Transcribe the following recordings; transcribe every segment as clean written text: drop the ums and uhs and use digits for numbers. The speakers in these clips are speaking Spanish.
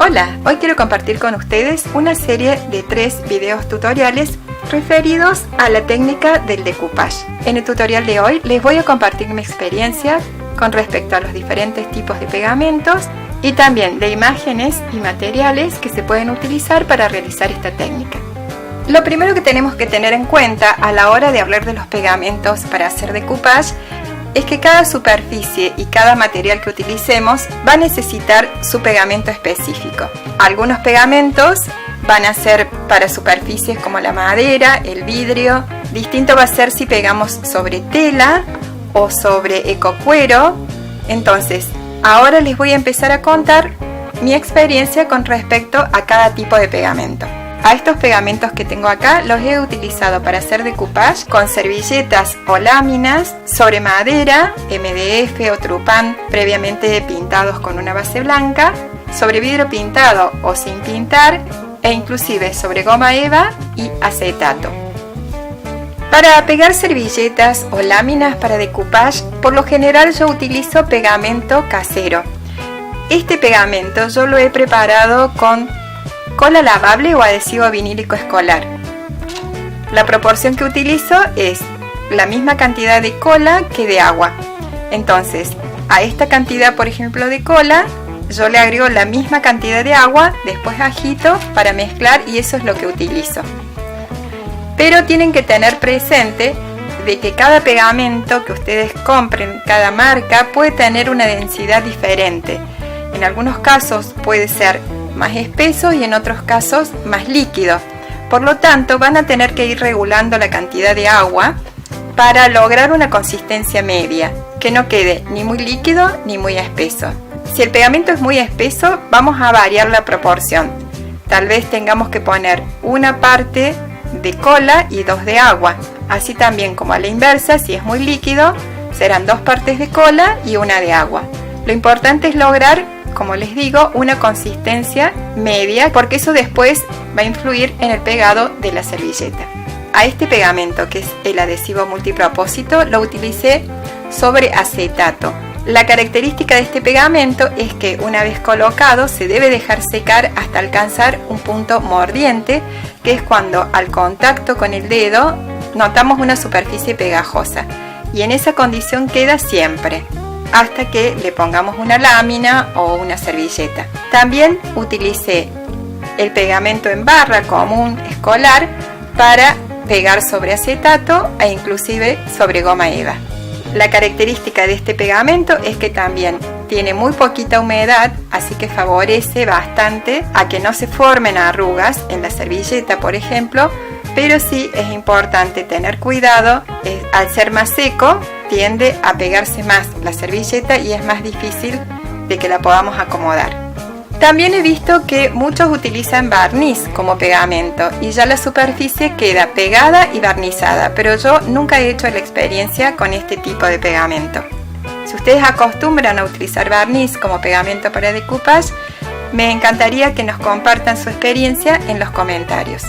Hola, hoy quiero compartir con ustedes una serie de 3 videos tutoriales referidos a la técnica del decoupage. En el tutorial de hoy les voy a compartir mi experiencia con respecto a los diferentes tipos de pegamentos y también de imágenes y materiales que se pueden utilizar para realizar esta técnica. Lo primero que tenemos que tener en cuenta a la hora de hablar de los pegamentos para hacer decoupage es que cada superficie y cada material que utilicemos va a necesitar su pegamento específico. Algunos pegamentos van a ser para superficies como la madera, el vidrio. Distinto va a ser si pegamos sobre tela o sobre ecocuero. Entonces, ahora les voy a empezar a contar mi experiencia con respecto a cada tipo de pegamento. A estos pegamentos que tengo acá los he utilizado para hacer decoupage con servilletas o láminas sobre madera, MDF o trupán previamente pintados con una base blanca, sobre vidrio pintado o sin pintar e inclusive sobre goma eva y acetato. Para pegar servilletas o láminas para decoupage, por lo general yo utilizo pegamento casero. Este pegamento yo lo he preparado con cola lavable o adhesivo vinílico escolar. La proporción que utilizo es la misma cantidad de cola que de agua. Entonces, a esta cantidad, por ejemplo, de cola, yo le agrego la misma cantidad de agua, después agito para mezclar y eso es lo que utilizo. Pero tienen que tener presente de que cada pegamento que ustedes compren, cada marca, puede tener una densidad diferente. En algunos casos puede ser más espeso y en otros casos más líquido. Por lo tanto, van a tener que ir regulando la cantidad de agua para lograr una consistencia media, que no quede ni muy líquido ni muy espeso. Si el pegamento es muy espeso, vamos a variar la proporción. Tal vez tengamos que poner una parte de cola y 2 de agua. Así también como a la inversa, si es muy líquido, serán 2 partes de cola y 1 de agua. Lo importante es lograr, como les digo, una consistencia media, porque eso después va a influir en el pegado de la servilleta. A este pegamento, que es el adhesivo multipropósito, lo utilicé sobre acetato. La característica de este pegamento es que una vez colocado se debe dejar secar hasta alcanzar un punto mordiente, que es cuando al contacto con el dedo notamos una superficie pegajosa, y en esa condición queda siempre, hasta que le pongamos una lámina o una servilleta. También utilicé el pegamento en barra común escolar para pegar sobre acetato e inclusive sobre goma eva. La característica de este pegamento es que también tiene muy poquita humedad, así que favorece bastante a que no se formen arrugas en la servilleta, por ejemplo, pero sí es importante tener cuidado, al ser más seco tiende a pegarse más la servilleta y es más difícil de que la podamos acomodar. También he visto que muchos utilizan barniz como pegamento y ya la superficie queda pegada y barnizada, pero yo nunca he hecho la experiencia con este tipo de pegamento. Si ustedes acostumbran a utilizar barniz como pegamento para decoupage, me encantaría que nos compartan su experiencia en los comentarios.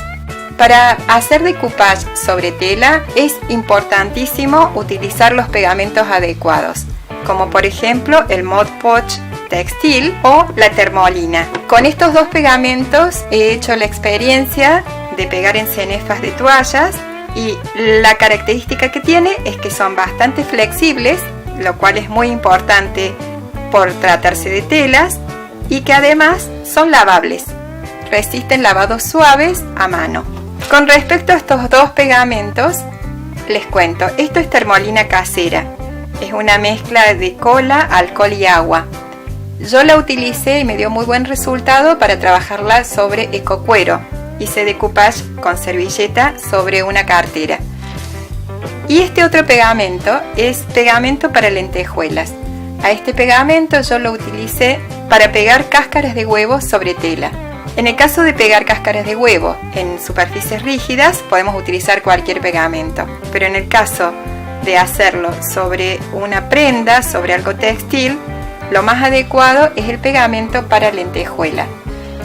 Para hacer decoupage sobre tela es importantísimo utilizar los pegamentos adecuados, como por ejemplo el Mod Podge textil o la termolina. Con estos 2 pegamentos he hecho la experiencia de pegar en cenefas de toallas y la característica que tiene es que son bastante flexibles, lo cual es muy importante por tratarse de telas, y que además son lavables, resisten lavados suaves a mano. Con respecto a estos 2 pegamentos, les cuento, esto es termolina casera, es una mezcla de cola, alcohol y agua. Yo la utilicé y me dio muy buen resultado para trabajarla sobre ecocuero. Hice decoupage con servilleta sobre una cartera. Y este otro pegamento es pegamento para lentejuelas. A este pegamento yo lo utilicé para pegar cáscaras de huevo sobre tela. En el caso de pegar cáscaras de huevo en superficies rígidas podemos utilizar cualquier pegamento, pero en el caso de hacerlo sobre una prenda, sobre algo textil, lo más adecuado es el pegamento para lentejuela.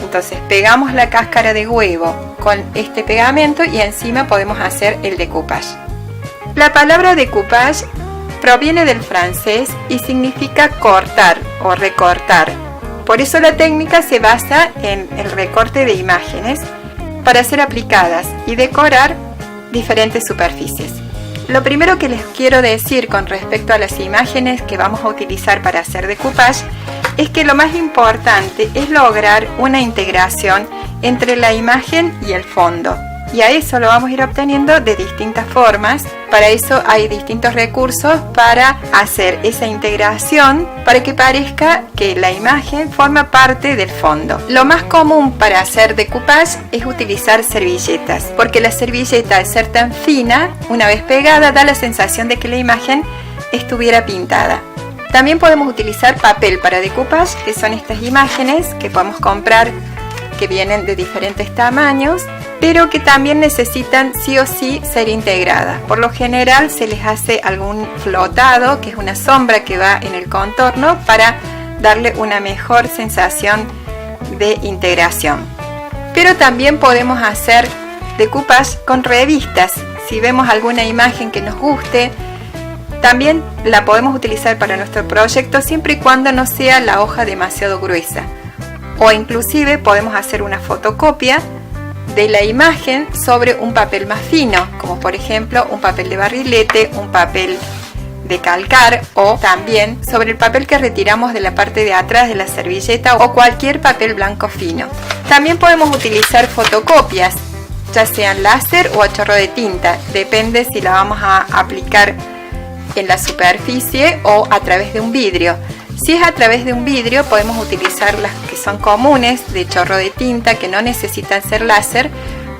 Entonces pegamos la cáscara de huevo con este pegamento y encima podemos hacer el decoupage. La palabra decoupage proviene del francés y significa cortar o recortar. Por eso la técnica se basa en el recorte de imágenes para ser aplicadas y decorar diferentes superficies. Lo primero que les quiero decir con respecto a las imágenes que vamos a utilizar para hacer decoupage es que lo más importante es lograr una integración entre la imagen y el fondo. Y a eso lo vamos a ir obteniendo de distintas formas. Para eso hay distintos recursos para hacer esa integración para que parezca que la imagen forma parte del fondo. Lo más común para hacer decoupage es utilizar servilletas, porque la servilleta, al ser tan fina, una vez pegada, da la sensación de que la imagen estuviera pintada. También podemos utilizar papel para decoupage, que son estas imágenes que podemos comprar que vienen de diferentes tamaños, pero que también necesitan sí o sí ser integradas. Por lo general se les hace algún flotado, que es una sombra que va en el contorno para darle una mejor sensación de integración. Pero también podemos hacer decoupage con revistas. Si vemos alguna imagen que nos guste, también la podemos utilizar para nuestro proyecto siempre y cuando no sea la hoja demasiado gruesa. O inclusive podemos hacer una fotocopia de la imagen sobre un papel más fino, como por ejemplo un papel de barrilete, un papel de calcar, o también sobre el papel que retiramos de la parte de atrás de la servilleta o cualquier papel blanco fino. También podemos utilizar fotocopias, ya sean láser o a chorro de tinta, depende si la vamos a aplicar en la superficie o a través de un vidrio. Si es a través de un vidrio, podemos utilizar las que son comunes de chorro de tinta, que no necesitan ser láser,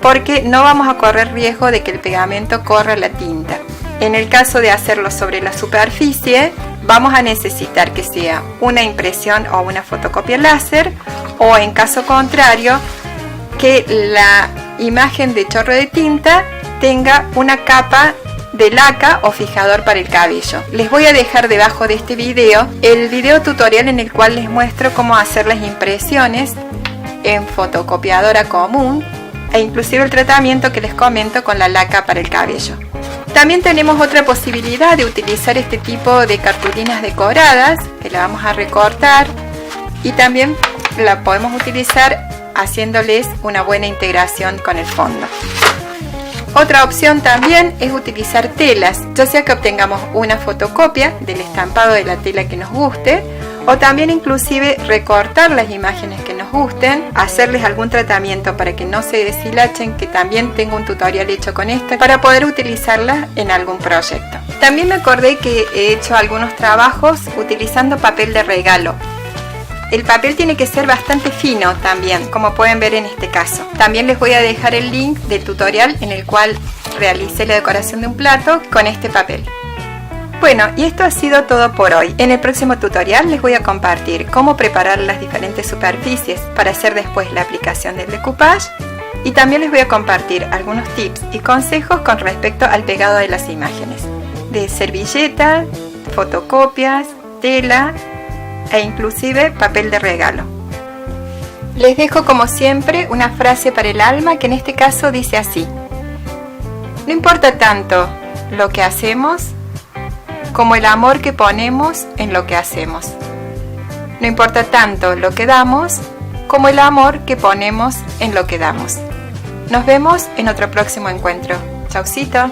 porque no vamos a correr riesgo de que el pegamento corra la tinta. En el caso de hacerlo sobre la superficie, vamos a necesitar que sea una impresión o una fotocopia láser, o en caso contrario, que la imagen de chorro de tinta tenga una capa de laca o fijador para el cabello. Les voy a dejar debajo de este video el video tutorial en el cual les muestro cómo hacer las impresiones en fotocopiadora común e inclusive el tratamiento que les comento con la laca para el cabello. También tenemos otra posibilidad de utilizar este tipo de cartulinas decoradas, que la vamos a recortar, y también la podemos utilizar haciéndoles una buena integración con el fondo. Otra opción también es utilizar telas, ya sea que obtengamos una fotocopia del estampado de la tela que nos guste, o también inclusive recortar las imágenes que nos gusten, hacerles algún tratamiento para que no se deshilachen, que también tengo un tutorial hecho con esto, para poder utilizarlas en algún proyecto. También me acordé que he hecho algunos trabajos utilizando papel de regalo. El papel tiene que ser bastante fino también, como pueden ver en este caso. También les voy a dejar el link del tutorial en el cual realicé la decoración de un plato con este papel. Bueno, y esto ha sido todo por hoy. En el próximo tutorial les voy a compartir cómo preparar las diferentes superficies para hacer después la aplicación del decoupage, y también les voy a compartir algunos tips y consejos con respecto al pegado de las imágenes, de servilleta, fotocopias, tela e inclusive papel de regalo. Les dejo como siempre una frase para el alma, que en este caso dice así: no importa tanto lo que hacemos como el amor que ponemos en lo que hacemos. No importa tanto lo que damos como el amor que ponemos en lo que damos. Nos vemos en otro próximo encuentro. Chaucito.